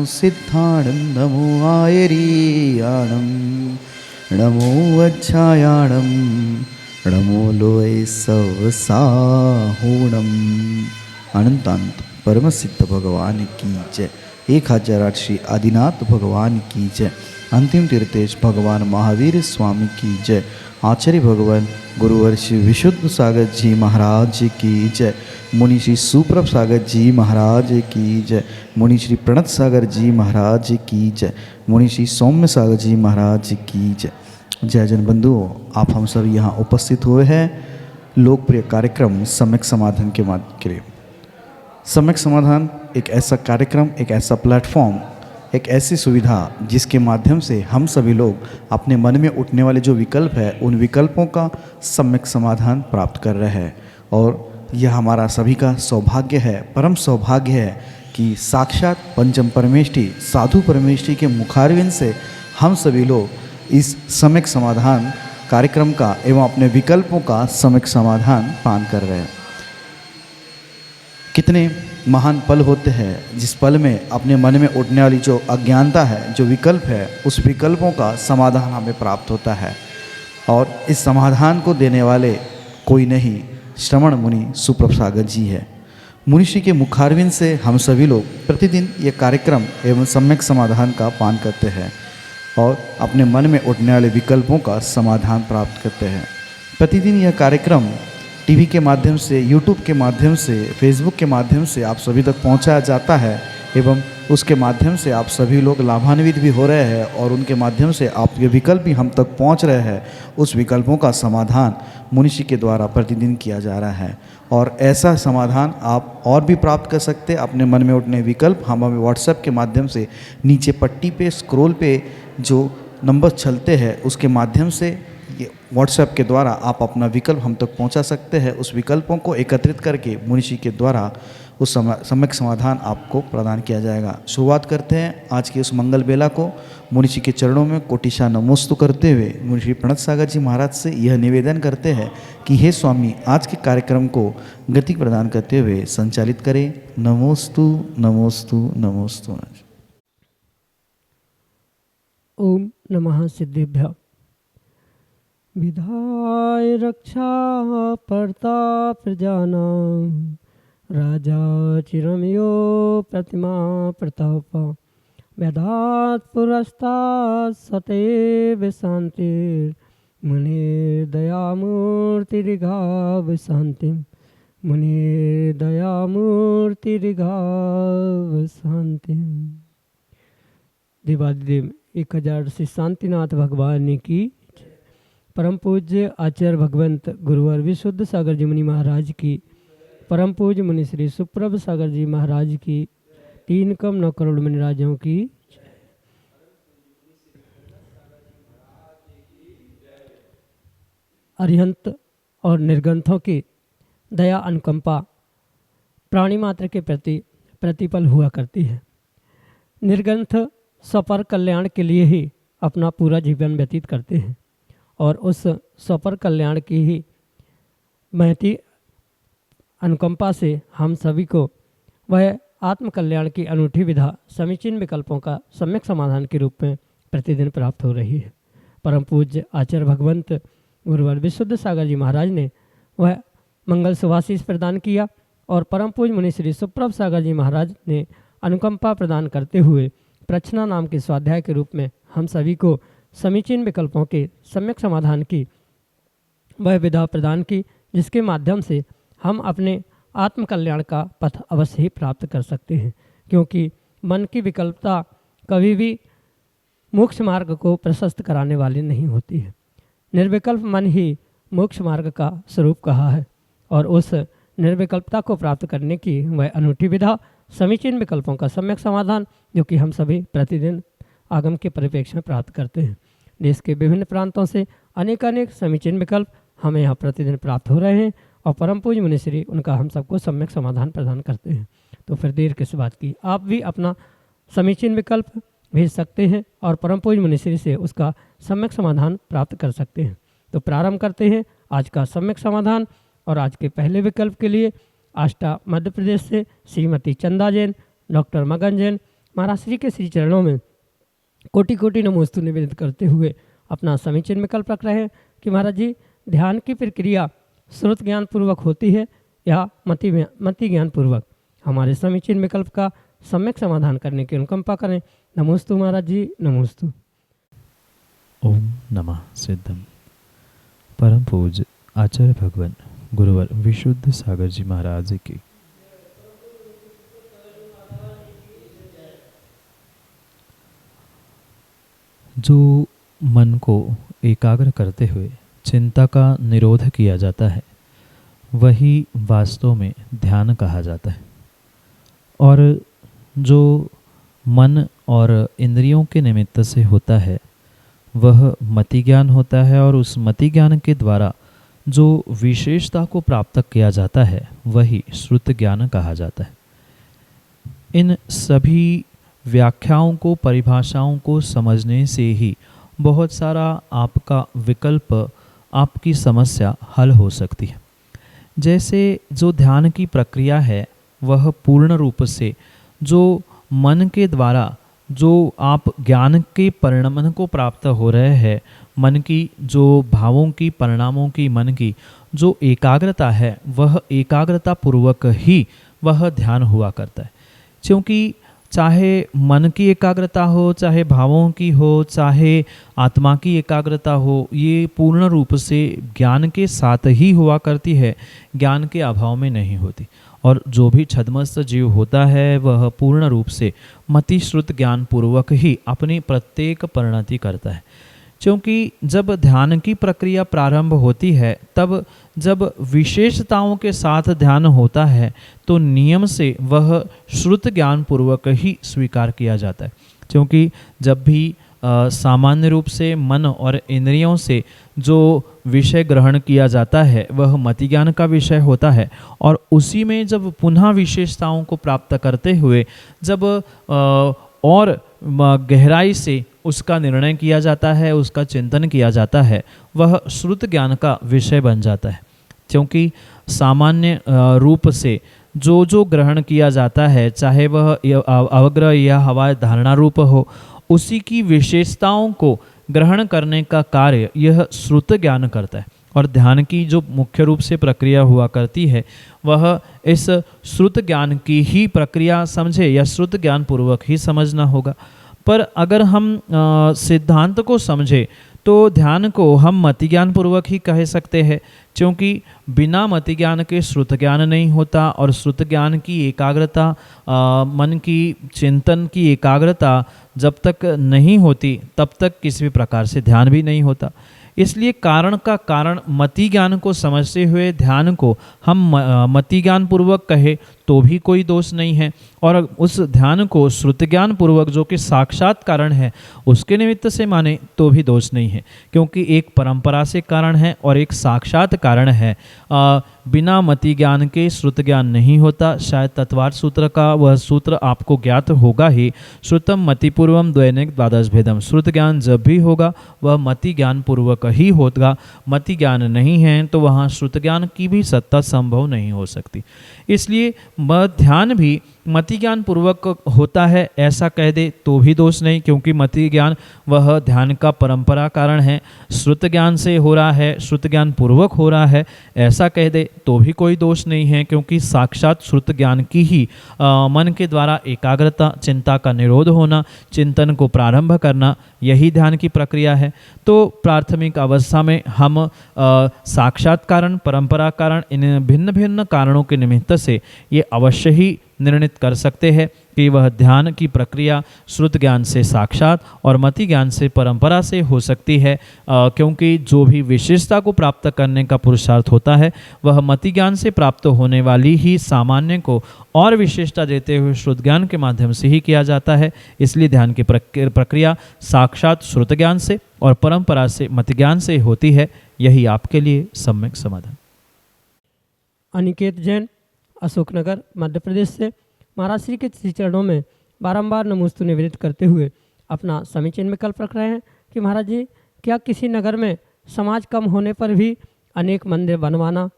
सिद्धाणं नमो आयरीयाणं नमो वज्रायाणं नमो लोय सवसाहुणम। अनंतानंत परम सिद्ध भगवान की जय। 1008 श्री आदिनाथ भगवान की जय। अंतिम तीर्थेश भगवान महावीर स्वामी की जय। आचार्य भगवान गुरुवर श्री विशुद्ध सागर जी महाराज की जय। मुनि श्री सुप्रभ सागर जी महाराज की जय। मुनि श्री प्रणत सागर जी महाराज की जय। मुनि श्री सौम्य सागर जी महाराज की जय। जय जन बंधुओं, आप हम सब यहाँ उपस्थित हुए हैं लोकप्रिय कार्यक्रम सम्यक समाधान के माध्यम के लिए। सम्यक समाधान एक ऐसा कार्यक्रम, एक ऐसा प्लेटफॉर्म, एक ऐसी सुविधा जिसके माध्यम से हम सभी लोग अपने मन में उठने वाले जो विकल्प है उन विकल्पों का सम्यक समाधान प्राप्त कर रहे हैं। और यह हमारा सभी का सौभाग्य है, परम सौभाग्य है कि साक्षात पंचम परमेष्ठी साधु परमेष्ठी के मुखारविंद से हम सभी लोग इस सम्यक समाधान कार्यक्रम का एवं अपने विकल्पों का सम्यक समाधान पान कर रहे हैं। कितने महान पल होते हैं जिस पल में अपने मन में उठने वाली जो अज्ञानता है, जो विकल्प है, उस विकल्पों का समाधान हमें प्राप्त होता है। और इस समाधान को देने वाले कोई नहीं, श्रवण मुनि सुप्रभ सागर जी है। मुनिषि के मुखारविंद से हम सभी लोग प्रतिदिन ये कार्यक्रम एवं सम्यक समाधान का पान करते हैं और अपने मन में उठने वाले विकल्पों का समाधान प्राप्त करते हैं। प्रतिदिन यह कार्यक्रम टीवी के माध्यम से, यूट्यूब के माध्यम से, फेसबुक के माध्यम से आप सभी तक पहुंचाया जाता है एवं उसके माध्यम से आप सभी लोग लाभान्वित भी हो रहे हैं और उनके माध्यम से आपके विकल्प भी हम तक पहुंच रहे हैं। उस विकल्पों का समाधान मुनिषि के द्वारा प्रतिदिन किया जा रहा है और ऐसा समाधान आप और भी प्राप्त कर सकते हैं। अपने मन में उठने विकल्प हम हमें व्हाट्सएप के माध्यम से नीचे पट्टी पे स्क्रॉल पे जो नंबर चलते हैं उसके माध्यम से ये व्हाट्सएप के द्वारा आप अपना विकल्प हम तक पहुंचा सकते हैं। उस विकल्पों को एकत्रित करके मुनिषि के द्वारा उस सम्यक समाधान आपको प्रदान किया जाएगा। शुरुआत करते हैं आज की उस मंगल बेला को मुनिषि के चरणों में कोटिशा नमोस्तु करते हुए मुनिषि प्रणत सागर जी महाराज से यह निवेदन करते हैं कि हे स्वामी, आज के कार्यक्रम को गति प्रदान करते हुए संचालित करें। नमोस्तु नमोस्तु नमोस्तु। ओम नमः सिद्धेभ्य। विधाय रक्षा प्रताप प्रजानां राजा चिरमयो प्रतिमा प्रताप वेदात् पुरस्तात् सतेव शान्तिर् मुनिर् दयामूर्तिरिघाव शान्तिं मुनिर् दयामूर्तिरिघाव शान्तिं। देवादिदेव 1000 श्री शांतिनाथ भगवान की, परम पूज्य आचार्य भगवंत गुरुवर विशुद्ध सागर जी मुनि महाराज की, परम पूज्य मुनि श्री सुप्रभ सागर जी महाराज की, 3 कम 9 करोड़ मुनि राजों की, अरिहंत और निर्गंथों की दया अनुकंपा प्राणी मात्र के प्रति प्रतिपल हुआ करती है। निर्गंथ स्वपर कल्याण के लिए ही अपना पूरा जीवन व्यतीत करते हैं और उस स्वपर कल्याण की ही महती अनुकंपा से हम सभी को वह आत्म कल्याण की अनूठी विधा समीचीन विकल्पों का सम्यक समाधान के रूप में प्रतिदिन प्राप्त हो रही है। परम पूज्य आचार्य भगवंत गुरुवर विशुद्ध सागर जी महाराज ने वह मंगल सुभाशीष प्रदान किया और परम पूज्य मुनि श्री सुप्रभ सागर जी महाराज ने अनुकंपा प्रदान करते हुए प्रच्छना नाम के स्वाध्याय के रूप में हम सभी को समीचीन विकल्पों के सम्यक समाधान की वह विधा प्रदान की, जिसके माध्यम से हम अपने आत्म कल्याण का पथ अवश्य ही प्राप्त कर सकते हैं। क्योंकि मन की विकल्पता कभी भी मोक्ष मार्ग को प्रशस्त कराने वाली नहीं होती है। निर्विकल्प मन ही मोक्ष मार्ग का स्वरूप कहा है और उस निर्विकल्पता को प्राप्त करने की वह अनूठी विधा समीचीन विकल्पों का सम्यक समाधान, जो कि हम सभी प्रतिदिन आगम के परिप्रेक्ष्य में प्राप्त करते हैं। देश के विभिन्न प्रांतों से अनेक समीचीन विकल्प हमें यहाँ प्रतिदिन प्राप्त हो रहे हैं और परम पूज्य मुनिश्री उनका हम सबको सम्यक समाधान प्रदान करते हैं। तो फिर देर किस बात की, आप भी अपना समीचीन विकल्प भेज सकते हैं और परम पूज्य मुनिश्री से उसका सम्यक समाधान प्राप्त कर सकते हैं। तो प्रारंभ करते हैं आज का सम्यक समाधान। और आज के पहले विकल्प के लिए आष्टा मध्य प्रदेश से श्रीमती चंदा जैन, डॉक्टर मगन जैन, महाराज श्री के श्री चरणों में कोटि कोटि नमोस्तु निवेदित करते हुए अपना समीचीन विकल्प रख रहे हैं कि महाराज जी ध्यान की प्रक्रिया श्रुत ज्ञान पूर्वक होती है या मति ज्ञान पूर्वक। हमारे समीचीन विकल्प का सम्यक समाधान करने की अनुकंपा करें। नमोस्तु महाराज जी, नमोस्तु। ओम नमः सिद्धम। परम पूज्य आचार्य भगवान गुरुवर विशुद्ध सागर जी महाराज की जो मन को एकाग्र करते हुए चिंता का निरोध किया जाता है वही वास्तव में ध्यान कहा जाता है। और जो मन और इंद्रियों के निमित्त से होता है वह मति ज्ञान होता है, और उस मति ज्ञान के द्वारा जो विशेषता को प्राप्त किया जाता है वही श्रुत ज्ञान कहा जाता है। इन सभी व्याख्याओं को, परिभाषाओं को समझने से ही बहुत सारा आपका विकल्प, आपकी समस्या हल हो सकती है। जैसे जो ध्यान की प्रक्रिया है वह पूर्ण रूप से जो मन के द्वारा जो आप ज्ञान के परिणाम को प्राप्त हो रहे हैं, मन की जो भावों की, परिणामों की, मन की जो एकाग्रता है वह एकाग्रता पूर्वक ही वह ध्यान हुआ करता है। क्योंकि चाहे मन की एकाग्रता हो, चाहे भावों की हो, चाहे आत्मा की एकाग्रता हो, ये पूर्ण रूप से ज्ञान के साथ ही हुआ करती है, ज्ञान के अभाव में नहीं होती। और जो भी छद्मस्त जीव होता है वह पूर्ण रूप से मति श्रुत ज्ञान पूर्वक ही अपनी प्रत्येक परिणति करता है। क्योंकि जब ध्यान की प्रक्रिया प्रारंभ होती है तब जब विशेषताओं के साथ ध्यान होता है तो नियम से वह श्रुत ज्ञान पूर्वक ही स्वीकार किया जाता है। क्योंकि जब भी सामान्य रूप से मन और इंद्रियों से जो विषय ग्रहण किया जाता है वह मति ज्ञान का विषय होता है, और उसी में जब पुनः विशेषताओं को प्राप्त करते हुए जब और गहराई से उसका निर्णय किया जाता है, उसका चिंतन किया जाता है, वह श्रुत ज्ञान का विषय बन जाता है। क्योंकि सामान्य रूप से जो जो ग्रहण किया जाता है, चाहे वह अवग्रह या हवा धारणा रूप हो, उसी की विशेषताओं को ग्रहण करने का कार्य यह श्रुत ज्ञान करता है। और ध्यान की जो मुख्य रूप से प्रक्रिया हुआ करती है वह इस श्रुत ज्ञान की ही प्रक्रिया समझे या श्रुत ज्ञान पूर्वक ही समझना होगा। पर अगर हम सिद्धांत को समझे तो ध्यान को हम मति ज्ञान पूर्वक ही कह सकते हैं, क्योंकि बिना मति ज्ञान के श्रुत ज्ञान नहीं होता, और श्रुत ज्ञान की एकाग्रता, मन की चिंतन की एकाग्रता जब तक नहीं होती तब तक किसी भी प्रकार से ध्यान भी नहीं होता। इसलिए कारण का कारण मति ज्ञान को समझते हुए ध्यान को हम मति ज्ञान पूर्वक कहे तो भी कोई दोष नहीं है, और उस ध्यान को श्रुत ज्ञान पूर्वक जो कि साक्षात कारण है उसके निमित्त से माने तो भी दोष नहीं है। क्योंकि एक परंपरा से कारण है और एक साक्षात कारण है। बिना मति ज्ञान के श्रुत ज्ञान नहीं होता। शायद तत्वार्थ सूत्र का वह सूत्र आपको ज्ञात होगा ही, श्रुतम मति पूर्वम द्वैनिक द्वादश भेदम। श्रुत ज्ञान जब भी होगा वह मति ज्ञान पूर्वक ही होगा। मति ज्ञान नहीं है तो वहाँ श्रुत ज्ञान की भी सत्ता संभव नहीं हो सकती। इसलिए ध्यान भी मति ज्ञान पूर्वक होता है ऐसा कह दे तो भी दोष नहीं, क्योंकि मति ज्ञान वह ध्यान का परंपरा कारण है, श्रुत ज्ञान से हो रहा है, श्रुत ज्ञान पूर्वक हो रहा है ऐसा कह दे तो भी कोई दोष नहीं है। क्योंकि साक्षात श्रुत ज्ञान की ही मन के द्वारा एकाग्रता, चिंता का निरोध होना, चिंतन को प्रारंभ करना, यही ध्यान की प्रक्रिया है। तो प्राथमिक अवस्था में हम साक्षात कारण, परंपरा कारण, इन भिन्न भिन्न कारणों के निमित्त से ये अवश्य ही निर्णित कर सकते हैं कि वह ध्यान की प्रक्रिया श्रुत ज्ञान से साक्षात और मति ज्ञान से परंपरा से हो सकती है। क्योंकि जो भी विशेषता को प्राप्त करने का पुरुषार्थ होता है वह मति ज्ञान से प्राप्त होने वाली ही सामान्य को और विशेषता देते हुए श्रुत ज्ञान के माध्यम से ही किया जाता है। इसलिए ध्यान की प्रक्रिया साक्षात श्रुत ज्ञान से और परंपरा से मति ज्ञान से होती है। यही आपके लिए सम्यक समाधान। अनिकेत जैन, अशोकनगर, मध्य प्रदेश से महाराज श्री के श्री चरणों में बारंबार नमोस्तु निवेदित करते हुए अपना समीचीन विकल्प रख रहे हैं कि महाराज जी, क्या किसी नगर में समाज कम होने पर भी अनेक मंदिर बनवाना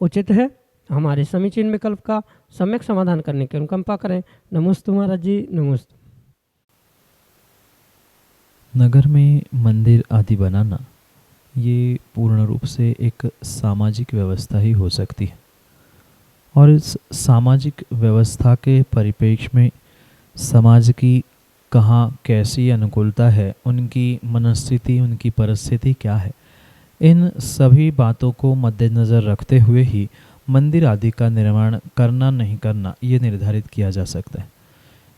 उचित है? हमारे समीचीन विकल्प का सम्यक समाधान करने की अनुकंपा करें। नमोस्तु महाराज जी, नमोस्तु। नगर में मंदिर आदि बनाना ये पूर्ण रूप से एक सामाजिक व्यवस्था ही हो सकती है, और इस सामाजिक व्यवस्था के परिप्रेक्ष्य में समाज की कहाँ कैसी अनुकूलता है, उनकी मनस्थिति, उनकी परिस्थिति क्या है, इन सभी बातों को मद्देनज़र रखते हुए ही मंदिर आदि का निर्माण करना नहीं करना ये निर्धारित किया जा सकता है।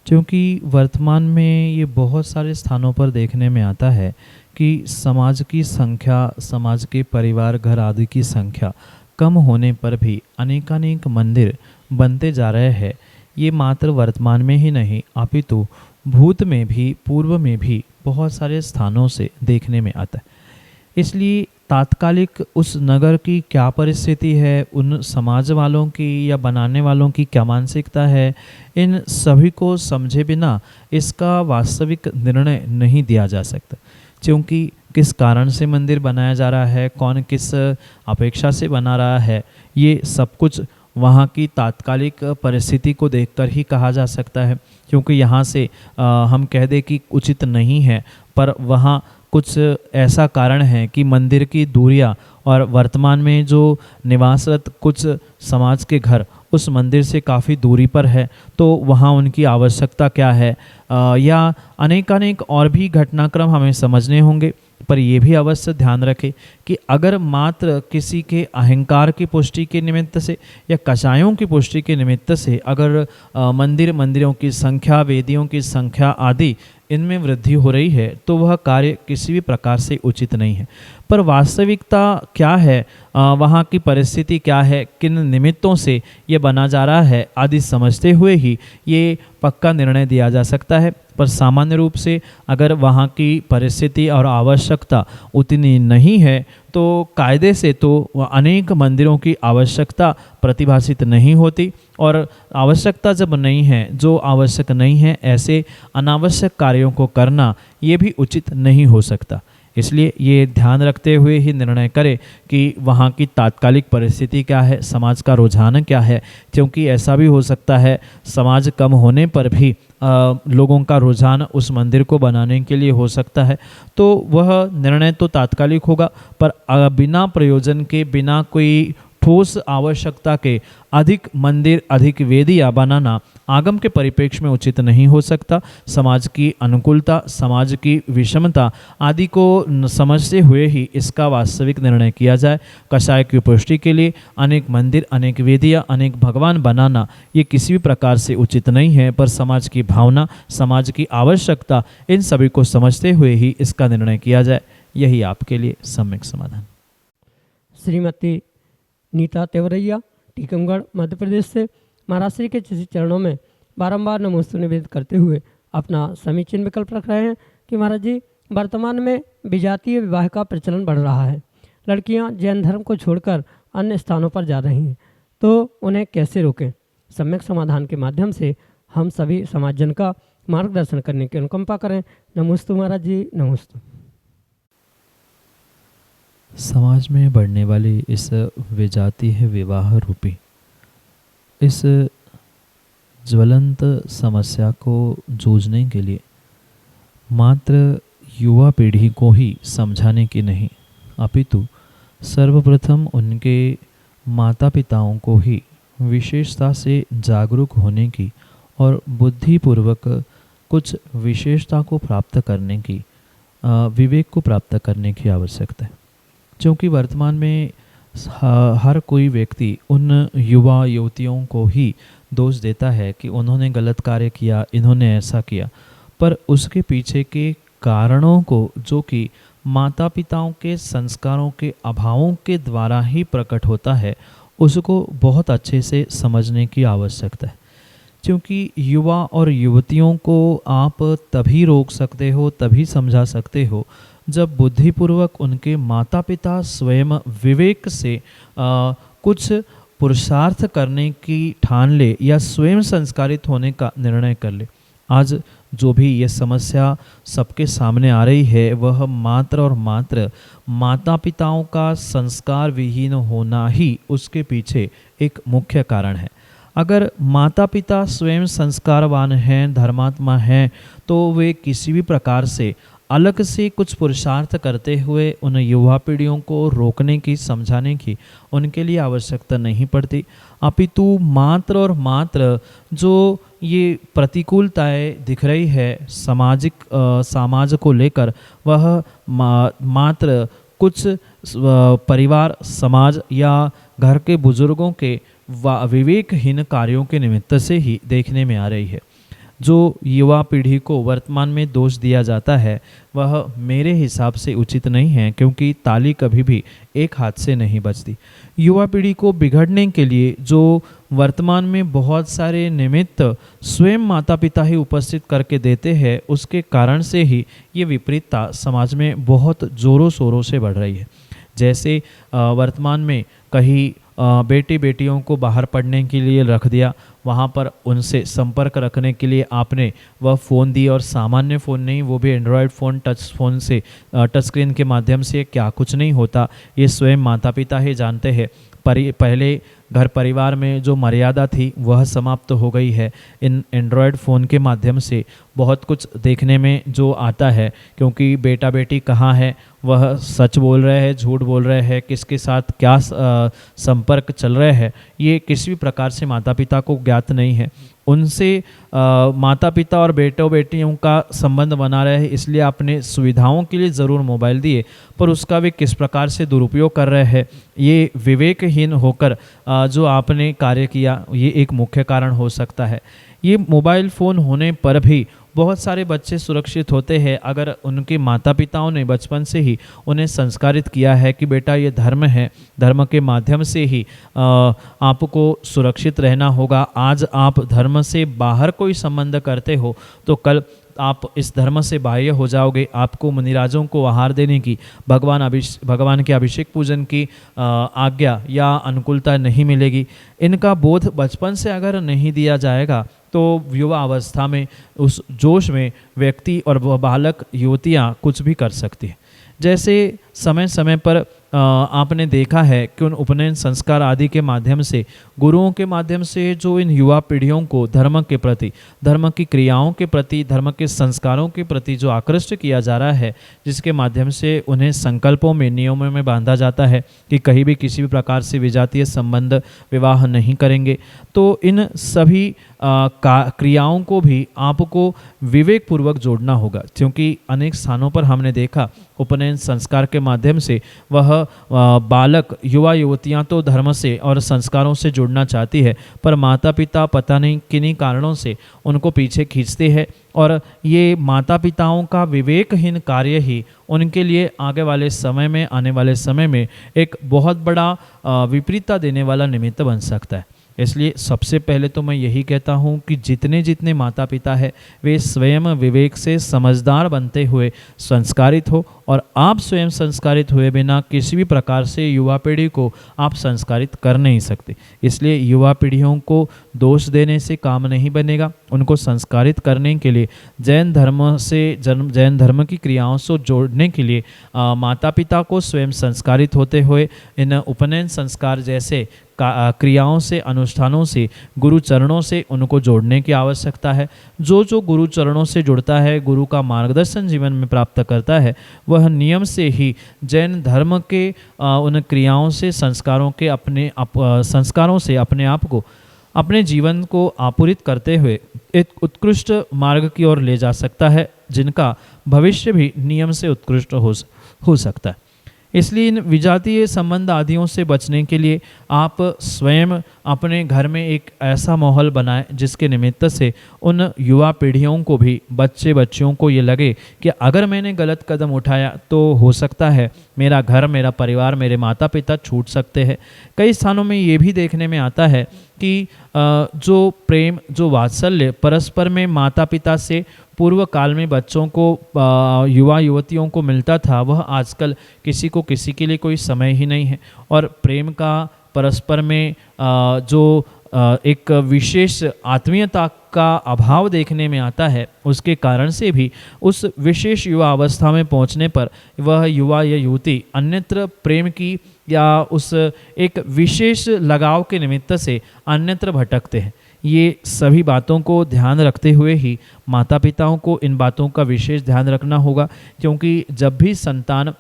क्योंकि वर्तमान में ये बहुत सारे स्थानों पर देखने में आता है कि समाज की संख्या, समाज के परिवार घर आदि की संख्या कम होने पर भी अनेकानेक मंदिर बनते जा रहे हैं। ये मात्र वर्तमान में ही नहीं अपितु भूत में भी, पूर्व में भी बहुत सारे स्थानों से देखने में आता है। इसलिए तात्कालिक उस नगर की क्या परिस्थिति है, उन समाज वालों की या बनाने वालों की क्या मानसिकता है, इन सभी को समझे बिना इसका वास्तविक निर्णय नहीं दिया जा सकता। क्योंकि किस कारण से मंदिर बनाया जा रहा है, कौन किस अपेक्षा से बना रहा है, ये सब कुछ वहाँ की तात्कालिक परिस्थिति को देखकर ही कहा जा सकता है। क्योंकि यहाँ से हम कह दें कि उचित नहीं है, पर वहाँ कुछ ऐसा कारण है कि मंदिर की दूरियाँ और वर्तमान में जो निवासरत कुछ समाज के घर उस मंदिर से काफ़ी दूरी पर है, तो वहाँ उनकी आवश्यकता क्या है, या अनेकानेक और भी घटनाक्रम हमें समझने होंगे। पर यह भी अवश्य ध्यान रखें कि अगर मात्र किसी के अहंकार की पुष्टि के निमित्त से या कषायों की पुष्टि के निमित्त से अगर मंदिरों की संख्या, वेदियों की संख्या आदि इनमें वृद्धि हो रही है, तो वह कार्य किसी भी प्रकार से उचित नहीं है। पर वास्तविकता क्या है, वहाँ की परिस्थिति क्या है, किन निमित्तों से ये बना जा रहा है आदि समझते हुए ही ये पक्का निर्णय दिया जा सकता है। पर सामान्य रूप से अगर वहाँ की परिस्थिति और आवश्यकता उतनी नहीं है, तो कायदे से तो अनेक मंदिरों की आवश्यकता प्रतिभाषित नहीं होती, और आवश्यकता जब नहीं है, जो आवश्यक नहीं है, ऐसे अनावश्यक कार्यों को करना ये भी उचित नहीं हो सकता। इसलिए ये ध्यान रखते हुए ही निर्णय करें कि वहाँ की तात्कालिक परिस्थिति क्या है, समाज का रुझान क्या है। क्योंकि ऐसा भी हो सकता है समाज कम होने पर भी लोगों का रुझान उस मंदिर को बनाने के लिए हो सकता है, तो वह निर्णय तो तात्कालिक होगा, पर बिना प्रयोजन के, बिना कोई ठोस आवश्यकता के अधिक मंदिर, अधिक वेदियाँ बनाना आगम के परिप्रेक्ष्य में उचित नहीं हो सकता। समाज की अनुकूलता, समाज की विषमता आदि को समझते हुए ही इसका वास्तविक निर्णय किया जाए। कषाय की पुष्टि के लिए अनेक मंदिर, अनेक वेदियाँ, अनेक भगवान बनाना ये किसी भी प्रकार से उचित नहीं है, पर समाज की भावना, समाज की आवश्यकता, इन सभी को समझते हुए ही इसका निर्णय किया जाए। यही आपके लिए सम्यक समाधान। श्रीमती नीता तेवरैया, टीकमगढ़, मध्य प्रदेश से महाराज श्री के चरणों में बारंबार नमोस्तु निवेदित करते हुए अपना समीचीन विकल्प रख रहे हैं कि महाराज जी, वर्तमान में विजातीय विवाह का प्रचलन बढ़ रहा है। लड़कियां जैन धर्म को छोड़कर अन्य स्थानों पर जा रही हैं, तो उन्हें कैसे रोकें? सम्यक समाधान के माध्यम से हम सभी समाजजन का मार्गदर्शन करने की अनुकंपा करें। नमोस्तु महाराज जी, नमोस्तु। समाज में बढ़ने वाली इस विजातीय विवाह रूपी इस ज्वलंत समस्या को जूझने के लिए मात्र युवा पीढ़ी को ही समझाने की नहीं, अपितु सर्वप्रथम उनके माता पिताओं को ही विशेषता से जागरूक होने की और बुद्धिपूर्वक कुछ विशेषता को प्राप्त करने की, विवेक को प्राप्त करने की आवश्यकता है। क्योंकि वर्तमान में हर कोई व्यक्ति उन युवा युवतियों को ही दोष देता है कि उन्होंने गलत कार्य किया, इन्होंने ऐसा किया, पर उसके पीछे के कारणों को, जो कि माता पिताओं के संस्कारों के अभावों के द्वारा ही प्रकट होता है, उसको बहुत अच्छे से समझने की आवश्यकता है। क्योंकि युवा और युवतियों को आप तभी रोक सकते हो, तभी समझा सकते हो, जब बुद्धिपूर्वक उनके माता पिता स्वयं विवेक से कुछ पुरुषार्थ करने की ठान ले या स्वयं संस्कारित होने का निर्णय कर ले। आज जो भी ये समस्या सबके सामने आ रही है वह मात्र और मात्र माता पिताओं का संस्कार विहीन होना ही उसके पीछे एक मुख्य कारण है। अगर माता पिता स्वयं संस्कारवान हैं, धर्मात्मा हैं, तो वे किसी भी प्रकार से अलग से कुछ पुरुषार्थ करते हुए उन युवा पीढ़ियों को रोकने की, समझाने की उनके लिए आवश्यकता नहीं पड़ती। अपितु मात्र और मात्र जो ये प्रतिकूलताएं दिख रही है समाज को लेकर, वह मात्र कुछ परिवार, समाज या घर के बुजुर्गों के विवेकहीन कार्यों के निमित्त से ही देखने में आ रही है। जो युवा पीढ़ी को वर्तमान में दोष दिया जाता है वह मेरे हिसाब से उचित नहीं है, क्योंकि ताली कभी भी एक हाथ से नहीं बजती। युवा पीढ़ी को बिगड़ने के लिए जो वर्तमान में बहुत सारे निमित्त स्वयं माता पिता ही उपस्थित करके देते हैं, उसके कारण से ही ये विपरीतता समाज में बहुत ज़ोरों शोरों से बढ़ रही है। जैसे वर्तमान में कहीं बेटी बेटियों को बाहर पढ़ने के लिए रख दिया, वहाँ पर उनसे संपर्क रखने के लिए आपने वह फ़ोन दी, और सामान्य फ़ोन नहीं, वो भी एंड्रॉयड फ़ोन, टच फ़ोन से, टच स्क्रीन के माध्यम से क्या कुछ नहीं होता ये स्वयं माता पिता ही जानते हैं। पहले घर परिवार में जो मर्यादा थी वह समाप्त हो गई है। इन एंड्रॉयड फ़ोन के माध्यम से बहुत कुछ देखने में जो आता है, क्योंकि बेटा बेटी कहाँ है, वह सच बोल रहे हैं, झूठ बोल रहे हैं, किसके साथ क्या संपर्क चल रहे हैं, ये किसी भी प्रकार से माता पिता को ज्ञात नहीं है। उनसे माता पिता और बेटों बेटियों का संबंध बना रहे हैं, इसलिए आपने सुविधाओं के लिए ज़रूर मोबाइल दिए, पर उसका भी किस प्रकार से दुरुपयोग कर रहे हैं, ये विवेकहीन होकर जो आपने कार्य किया, ये एक मुख्य कारण हो सकता है। ये मोबाइल फ़ोन होने पर भी बहुत सारे बच्चे सुरक्षित होते हैं अगर उनके माता पिताओं ने बचपन से ही उन्हें संस्कारित किया है कि बेटा ये धर्म है, धर्म के माध्यम से ही आपको सुरक्षित रहना होगा। आज आप धर्म से बाहर कोई संबंध करते हो तो कल आप इस धर्म से बाह्य हो जाओगे, आपको मुनिराजों को आहार देने की, भगवान के अभिषेक पूजन की आज्ञा या अनुकूलता नहीं मिलेगी। इनका बोध बचपन से अगर नहीं दिया जाएगा तो युवा अवस्था में उस जोश में व्यक्ति और बालक युवतियाँ कुछ भी कर सकती हैं। जैसे समय समय पर आपने देखा है कि उन उपनयन संस्कार आदि के माध्यम से, गुरुओं के माध्यम से जो इन युवा पीढ़ियों को धर्म के प्रति, धर्म की क्रियाओं के प्रति, धर्म के संस्कारों के प्रति जो आकृष्ट किया जा रहा है, जिसके माध्यम से उन्हें संकल्पों में, नियमों में बांधा जाता है कि कहीं भी किसी भी प्रकार से विजातीय संबंध, विवाह नहीं करेंगे, तो इन सभी क्रियाओं को भी आपको विवेकपूर्वक जोड़ना होगा। क्योंकि अनेक स्थानों पर हमने देखा उपनयन संस्कार के माध्यम से वह बालक, युवा युवतियां तो धर्म से और संस्कारों से जुड़ना चाहती है, पर माता पिता पता नहीं किन्हीं कारणों से उनको पीछे खींचते हैं, और ये माता पिताओं का विवेकहीन कार्य ही उनके लिए आगे वाले समय में, आने वाले समय में एक बहुत बड़ा विपरीतता देने वाला निमित्त बन सकता है। इसलिए सबसे पहले तो मैं यही कहता हूँ कि जितने माता पिता है वे स्वयं विवेक से समझदार बनते हुए संस्कारित हो, और आप स्वयं संस्कारित हुए बिना किसी भी प्रकार से युवा पीढ़ी को आप संस्कारित कर नहीं सकते। इसलिए युवा पीढ़ियों को दोष देने से काम नहीं बनेगा। उनको संस्कारित करने के लिए जैन धर्म की क्रियाओं से जोड़ने के लिए माता पिता को स्वयं संस्कारित होते हुए इन उपनयन संस्कार जैसे क्रियाओं से, अनुष्ठानों से, गुरु चरणों से उनको जोड़ने की आवश्यकता है। जो गुरु चरणों से जुड़ता है, गुरु का मार्गदर्शन जीवन में प्राप्त करता है, वह नियम से ही जैन धर्म के उन क्रियाओं से, संस्कारों से अपने आप को, अपने जीवन को आपूरित करते हुए एक उत्कृष्ट मार्ग की ओर ले जा सकता है, जिनका भविष्य भी नियम से उत्कृष्ट हो सकता है। इसलिए इन विजातीय संबंध आदियों से बचने के लिए आप स्वयं अपने घर में एक ऐसा माहौल बनाएं जिसके निमित्त से उन युवा पीढ़ियों को भी, बच्चियों को ये लगे कि अगर मैंने गलत कदम उठाया तो हो सकता है मेरा घर, मेरा परिवार, मेरे माता पिता छूट सकते हैं। कई स्थानों में ये भी देखने में आता है कि जो प्रेम, जो वात्सल्य परस्पर में माता पिता से पूर्व काल में बच्चों को, युवा युवतियों को मिलता था, वह आजकल किसी के लिए कोई समय ही नहीं है। और प्रेम का परस्पर में जो एक विशेष आत्मीयता का अभाव देखने में आता है, उसके कारण से भी उस विशेष युवा अवस्था में पहुंचने पर वह युवा या युवती अन्यत्र प्रेम की या उस एक विशेष लगाव के निमित्त से अन्यत्र भटकते हैं। ये सभी बातों को ध्यान रखते हुए ही माता पिताओं को इन बातों का विशेष ध्यान रखना होगा, क्योंकि जब भी संतान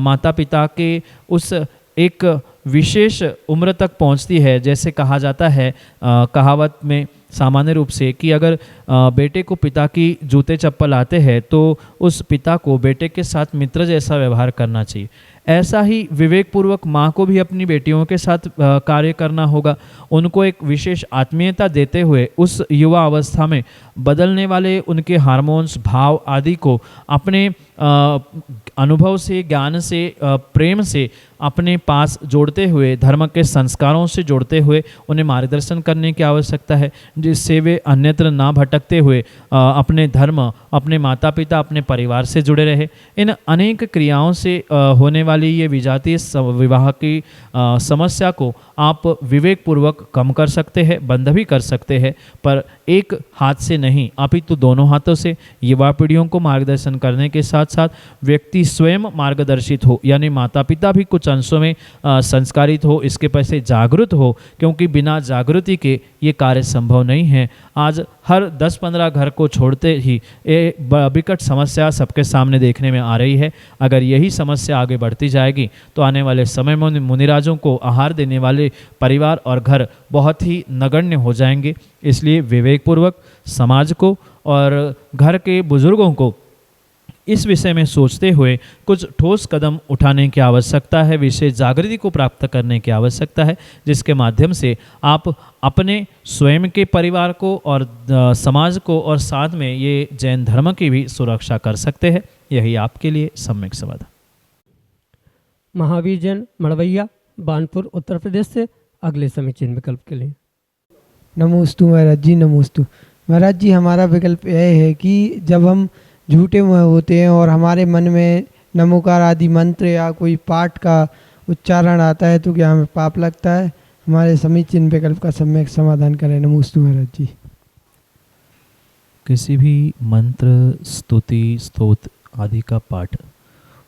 माता पिता के उस एक विशेष उम्र तक पहुंचती है, जैसे कहा जाता है कहावत में सामान्य रूप से कि अगर बेटे को पिता की जूते चप्पल आते हैं तो उस पिता को बेटे के साथ मित्र जैसा व्यवहार करना चाहिए। ऐसा ही विवेकपूर्वक माँ को भी अपनी बेटियों के साथ कार्य करना होगा। उनको एक विशेष आत्मीयता देते हुए उस युवा अवस्था में बदलने वाले उनके हार्मोन्स, भाव आदि को अपने अनुभव से, ज्ञान से, प्रेम से अपने पास जोड़ते हुए, धर्म के संस्कारों से जोड़ते हुए उन्हें मार्गदर्शन करने की आवश्यकता है, जिससे वे अन्यत्र ना भटकते हुए अपने धर्म, अपने माता पिता, अपने परिवार से जुड़े रहे। इन अनेक क्रियाओं से होने वाली ये विजातीय विवाह की समस्या को आप विवेकपूर्वक कम कर सकते हैं, बंद भी कर सकते हैं, पर एक हाथ से नहीं अपितु दोनों हाथों से युवा पीढ़ियों को मार्गदर्शन करने के साथ साथ व्यक्ति स्वयं मार्गदर्शित हो, यानी माता पिता भी कुछ अंशों में संस्कारित हो, इसके पैसे जागृत हो, क्योंकि बिना जागृति के ये कार्य संभव नहीं है। आज हर 10-15 घर को छोड़ते ही ये विकट समस्या सबके सामने देखने में आ रही है। अगर यही समस्या आगे बढ़ती जाएगी तो आने वाले समय में मुनिराजों को आहार देने वाले परिवार और घर बहुत ही नगण्य हो जाएंगे। इसलिए विवेकपूर्वक समाज को और घर के बुजुर्गों को इस विषय में सोचते हुए कुछ ठोस कदम उठाने की आवश्यकता है, विशेष जागृति को प्राप्त करने की आवश्यकता है, जिसके माध्यम से आप अपने स्वयं के परिवार को और समाज को और साथ में ये जैन धर्म की भी सुरक्षा कर सकते हैं। यही आपके लिए सम्यक समाधान। महावीर जैन मड़वैया, बानपुर, उत्तर प्रदेश से अगले समीचीन विकल्प के लिए। नमोस्तु महाराज जी, नमोस्तु महाराज जी। हमारा विकल्प यह है कि जब हम झूठे में होते हैं और हमारे मन में नमोकार आदि मंत्र या कोई पाठ का उच्चारण आता है तो क्या हमें पाप लगता है? हमारे समीचीन विकल्प का सम्यक समाधान करें। नमोस्तु महाराज जी। किसी भी मंत्र, स्तुति, स्तोत्र आदि का पाठ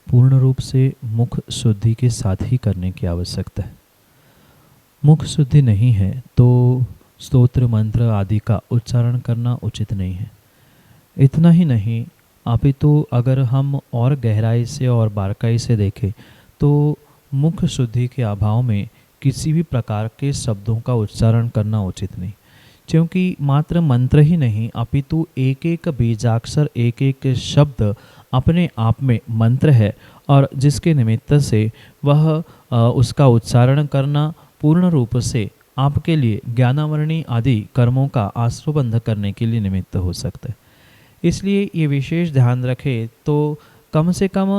पूर्ण रूप से मुख शुद्धि के साथ ही करने की आवश्यकता है। मुख शुद्धि नहीं है तो स्तोत्र, मंत्र आदि का उच्चारण करना उचित नहीं है। इतना ही नहीं, अपितु अगर हम और गहराई से और बारीकाई से देखें तो मुख शुद्धि के अभाव में किसी भी प्रकार के शब्दों का उच्चारण करना उचित नहीं, क्योंकि मात्र मंत्र ही नहीं अपितु एक एक बीजाक्षर, एक एक शब्द अपने आप में मंत्र है, और जिसके निमित्त से वह उसका उच्चारण करना पूर्ण रूप से आपके लिए ज्ञानावरणी आदि कर्मों का आश्रबंध करने के लिए निमित्त हो सकता है। इसलिए ये विशेष ध्यान रखें तो कम से कम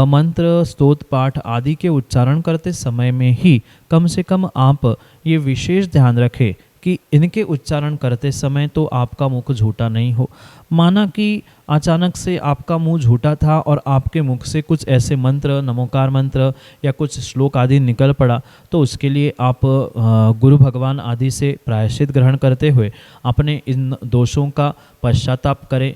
मंत्र, स्तोत्र, पाठ आदि के उच्चारण करते समय में ही कम से कम आप ये विशेष ध्यान रखें कि इनके उच्चारण करते समय तो आपका मुख झूठा नहीं हो। माना कि अचानक से आपका मुंह झूठा था और आपके मुख से कुछ ऐसे मंत्र, नमोकार मंत्र या कुछ श्लोक आदि निकल पड़ा, तो उसके लिए आप गुरु भगवान आदि से प्रायश्चित ग्रहण करते हुए अपने इन दोषों का पश्चाताप करें,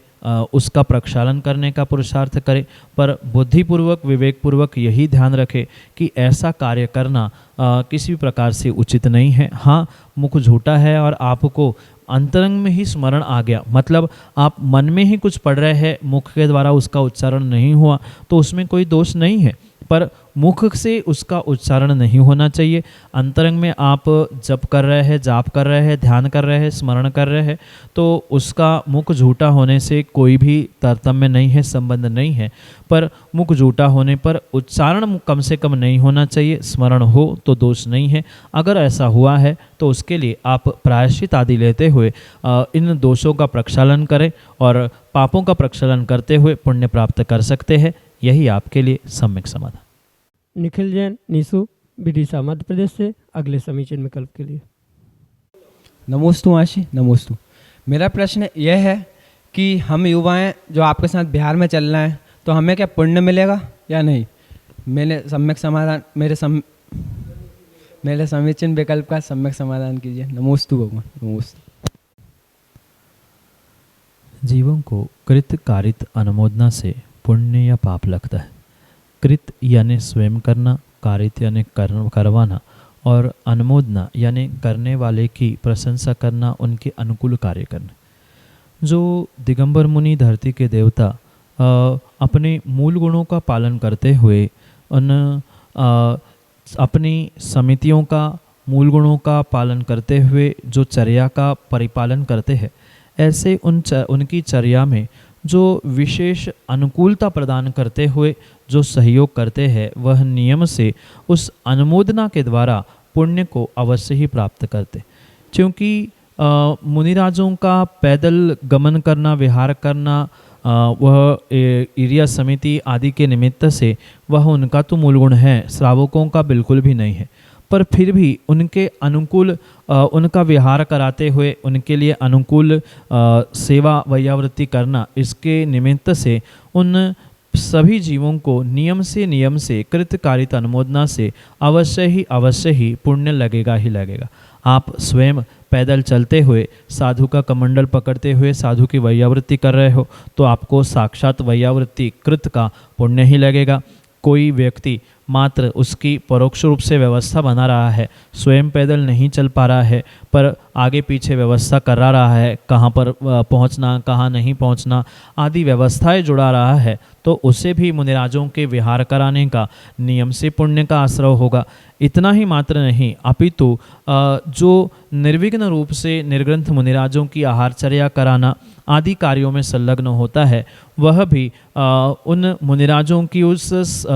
उसका प्रक्षालन करने का पुरुषार्थ करें, पर बुद्धिपूर्वक, विवेकपूर्वक यही ध्यान रखें कि ऐसा कार्य करना किसी भी प्रकार से उचित नहीं है। हाँ, मुख झूठा है और आपको अंतरंग में ही स्मरण आ गया, मतलब आप मन में ही कुछ पढ़ रहे हैं, मुख के द्वारा उसका उच्चारण नहीं हुआ, तो उसमें कोई दोष नहीं है, पर मुख से उसका उच्चारण नहीं होना चाहिए। अंतरंग में आप जप कर रहे हैं, जाप कर रहे हैं, ध्यान कर रहे हैं, स्मरण कर रहे हैं, तो उसका मुख झूठा होने से कोई भी तारतम्य नहीं है, संबंध नहीं है, पर मुख झूठा होने पर उच्चारण कम से कम नहीं होना चाहिए, स्मरण हो तो दोष नहीं है। अगर ऐसा हुआ है तो उसके लिए आप प्रायश्चित आदि लेते हुए इन दोषों का प्रक्षालन करें और पापों का प्रक्षालन करते हुए पुण्य प्राप्त कर सकते हैं। यही आपके लिए सम्यक समाधान। निखिल जैन, नीसू, विदिशा, मध्य प्रदेश से अगले समीचीन विकल्प के लिए। नमोस्तु मासी, नमोस्तु। मेरा प्रश्न यह है कि हम युवाएं जो आपके साथ बिहार में चल रहे हैं तो हमें क्या पुण्य मिलेगा या नहीं? मैंने सम्यक समाधान मेरे समीचीन विकल्प का सम्यक समाधान कीजिए। नमोस्तु भगवान, नमोस्तु। जीवों को कृत कारित अनुमोदना से पुण्य या पाप लगता है। कृत यानी स्वयं करना, कारित यानी करवाना, और अनुमोदना यानी करने वाले की प्रशंसा करना, उनके अनुकूल कार्य करना। जो दिगंबर मुनि धरती के देवता अपने मूल गुणों का पालन करते हुए उन अपनी समितियों का मूल गुणों का पालन करते हुए जो चर्या का परिपालन करते हैं, ऐसे उनकी चर्या में जो विशेष अनुकूलता प्रदान करते हुए जो सहयोग करते हैं, वह नियम से उस अनुमोदना के द्वारा पुण्य को अवश्य ही प्राप्त करते। क्योंकि मुनिराजों का पैदल गमन करना, विहार करना, वह इरिया समिति आदि के निमित्त से वह उनका तो मूल गुण है, श्रावकों का बिल्कुल भी नहीं है। पर फिर भी उनके अनुकूल उनका विहार कराते हुए उनके लिए अनुकूल सेवा वैयावृत्ति करना, इसके निमित्त से उन सभी जीवों को नियम से कृतकारित अनुमोदना से अवश्य ही पुण्य लगेगा ही लगेगा। आप स्वयं पैदल चलते हुए साधु का कमंडल पकड़ते हुए साधु की वैयावृत्ति कर रहे हो तो आपको साक्षात वैयावृत्ति कृत का पुण्य ही लगेगा। कोई व्यक्ति मात्र उसकी परोक्ष रूप से व्यवस्था बना रहा है, स्वयं पैदल नहीं चल पा रहा है, पर आगे पीछे व्यवस्था करा रहा है, कहाँ पर पहुँचना कहाँ नहीं पहुँचना आदि व्यवस्थाएं जुड़ा रहा है, तो उसे भी मुनिराजों के विहार कराने का नियम से पुण्य का आश्रय होगा। इतना ही मात्र नहीं, अपितु जो निर्विघ्न रूप से निर्ग्रंथ मुनिराजों की आहारचर्या कराना आदि कार्यों में संलग्न होता है, वह भी उन मुनिराजों की उस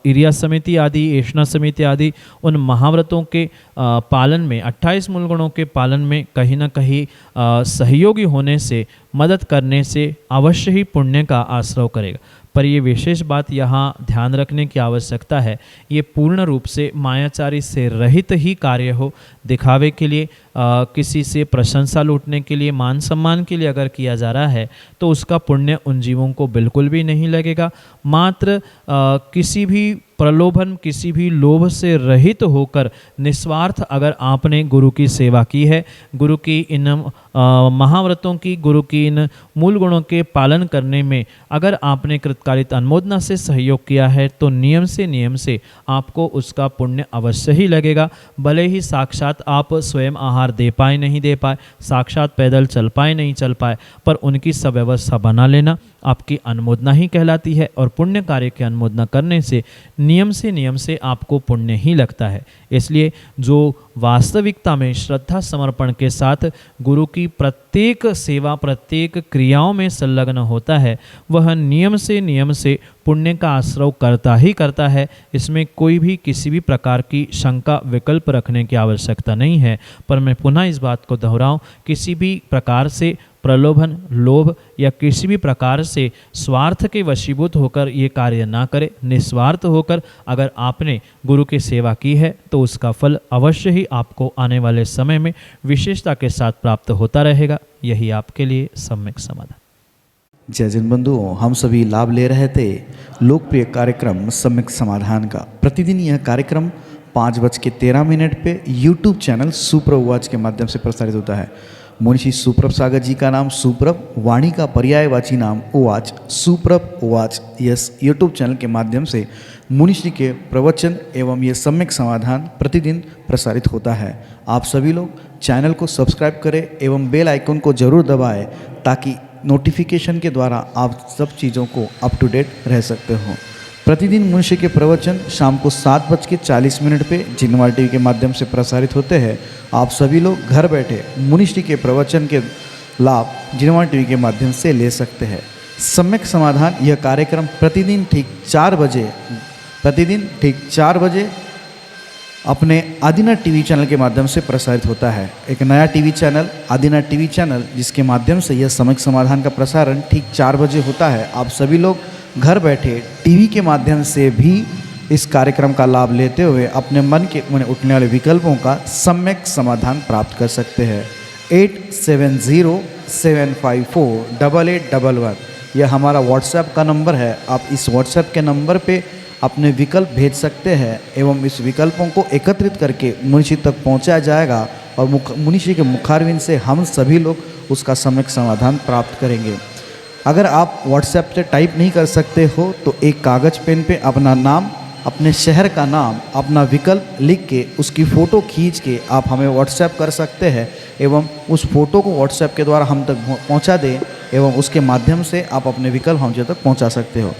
इरिया समिति आदि, एषणा समिति आदि उन महाव्रतों के पालन में, 28 मूल गुणों के पालन में कहीं न कहीं सहयोगी होने से, मदद करने से अवश्य ही पुण्य का आश्रय करेगा। पर ये विशेष बात यहाँ ध्यान रखने की आवश्यकता है, ये पूर्ण रूप से मायाचारी से रहित ही कार्य हो। दिखावे के लिए, किसी से प्रशंसा लूटने के लिए, मान सम्मान के लिए अगर किया जा रहा है तो उसका पुण्य उन जीवों को बिल्कुल भी नहीं लगेगा। मात्र किसी भी प्रलोभन, किसी भी लोभ से रहित होकर निस्वार्थ अगर आपने गुरु की सेवा की है, गुरु की इन महाव्रतों की, गुरु की इन मूल गुणों के पालन करने में अगर आपने कृतकारित अनुमोदना से सहयोग किया है, तो नियम से आपको उसका पुण्य अवश्य ही लगेगा। भले ही साक्षात आप स्वयं आहार दे पाए नहीं दे पाए, साक्षात पैदल चल पाए नहीं चल पाए, पर उनकी सब व्यवस्था बना लेना आपकी अनुमोदना ही कहलाती है। और पुण्य कार्य की अनुमोदना करने से नियम से आपको पुण्य ही लगता है। इसलिए जो वास्तविकता में श्रद्धा समर्पण के साथ गुरु की प्रत्येक सेवा, प्रत्येक क्रियाओं में संलग्न होता है, वह नियम से पुण्य का आश्रय करता है। इसमें कोई भी किसी भी प्रकार की शंका, विकल्प रखने की आवश्यकता नहीं है। पर मैं पुनः इस बात को दोहराऊं, किसी भी प्रकार से प्रलोभन, लोभ या किसी भी प्रकार से स्वार्थ के वशीभूत होकर ये कार्य ना करे। निस्वार्थ होकर अगर आपने गुरु की सेवा की है तो उसका फल अवश्य ही आपको आने वाले समय में विशेषता के साथ प्राप्त होता रहेगा। यही आपके लिए सम्यक समाधान। जय जिन बंधुओं, हम सभी लाभ ले रहे थे लोकप्रिय कार्यक्रम सम्यक समाधान का। प्रतिदिन यह कार्यक्रम 5:13 पे यूट्यूब चैनल सुप्रभ उवाच के माध्यम से प्रसारित होता है। मुनिषी सुप्रभ सागर जी का नाम सुप्रभ, वाणी का पर्यायवाची नाम उवाच, सुप्रभ उवाच, यस यूट्यूब चैनल के माध्यम से मुनिषी के प्रवचन एवं ये सम्यक समाधान प्रतिदिन प्रसारित होता है। आप सभी लोग चैनल को सब्सक्राइब करें एवं बेल आइकन को जरूर दबाएं ताकि नोटिफिकेशन के द्वारा आप सब चीज़ों को अप टू डेट रह सकते हो। प्रतिदिन मुनिषी के प्रवचन शाम को 7:40 पे जिनवार टीवी के माध्यम से प्रसारित होते हैं। आप सभी लोग घर बैठे मुनिषी के प्रवचन के लाभ जिनवार टीवी के माध्यम से ले सकते हैं। सम्यक समाधान यह कार्यक्रम प्रतिदिन ठीक 4 बजे अपने आदिना टीवी चैनल के माध्यम से प्रसारित होता है। एक नया टीवी चैनल, आदिना टीवी चैनल, जिसके माध्यम से यह सम्यक समाधान का प्रसारण ठीक 4 बजे होता है। आप सभी लोग घर बैठे टीवी के माध्यम से भी इस कार्यक्रम का लाभ लेते हुए अपने मन के उठने वाले विकल्पों का सम्यक समाधान प्राप्त कर सकते हैं। 8707548811 यह हमारा व्हाट्सएप का नंबर है। आप इस व्हाट्सएप के नंबर पे अपने विकल्प भेज सकते हैं एवं इस विकल्पों को एकत्रित करके मुनिषी तक पहुंचाया जाएगा और मुनिषी के मुखारविंद से हम सभी लोग उसका सम्यक समाधान प्राप्त करेंगे। अगर आप व्हाट्सएप से टाइप नहीं कर सकते हो तो एक कागज़ पेन पे अपना नाम, अपने शहर का नाम, अपना विकल्प लिख के उसकी फ़ोटो खींच के आप हमें व्हाट्सएप कर सकते हैं एवं उस फ़ोटो को व्हाट्सएप के द्वारा हम तक पहुंचा दें एवं उसके माध्यम से आप अपने विकल्प हम तक पहुंचा सकते हो।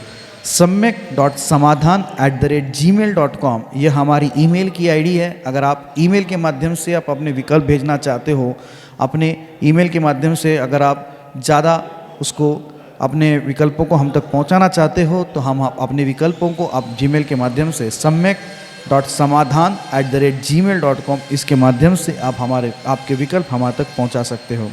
samyak.samadhan@gmail.com ये हमारी ईमेल की आईडी है। अगर आप ईमेल के माध्यम से आप अपने विकल्प भेजना चाहते हो, अपने ईमेल के माध्यम से अगर आप ज़्यादा उसको अपने विकल्पों को हम तक पहुंचाना चाहते हो तो हम अपने विकल्पों को आप जीमेल के माध्यम से samyak.samadhan@gmail.com इसके माध्यम से आप आपके विकल्प हमारे तक पहुंचा सकते हो।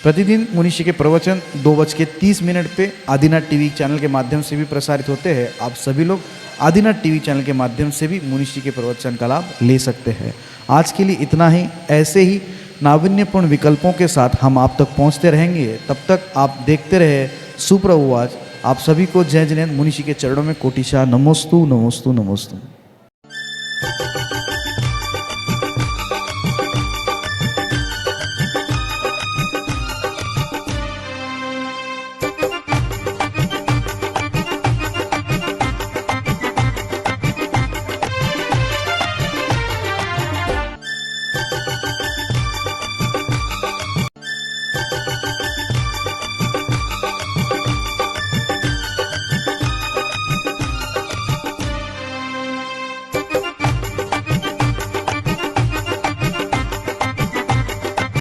प्रतिदिन मुनिषी के प्रवचन 2:30 पे आदिनाथ टीवी चैनल के माध्यम से भी प्रसारित होते हैं। आप सभी लोग आदिनाथ टीवी चैनल के माध्यम से भी मुनिषी के प्रवचन का लाभ ले सकते हैं। आज के लिए इतना ही। ऐसे ही नाविन्यपूर्ण विकल्पों के साथ हम आप तक पहुंचते रहेंगे। तब तक आप देखते रहे सुप्रभुवाच। आप सभी को जय जिनेन्द्र मुनिषी के चरणों में कोटिशा नमोस्तु नमोस्तु नमोस्तु।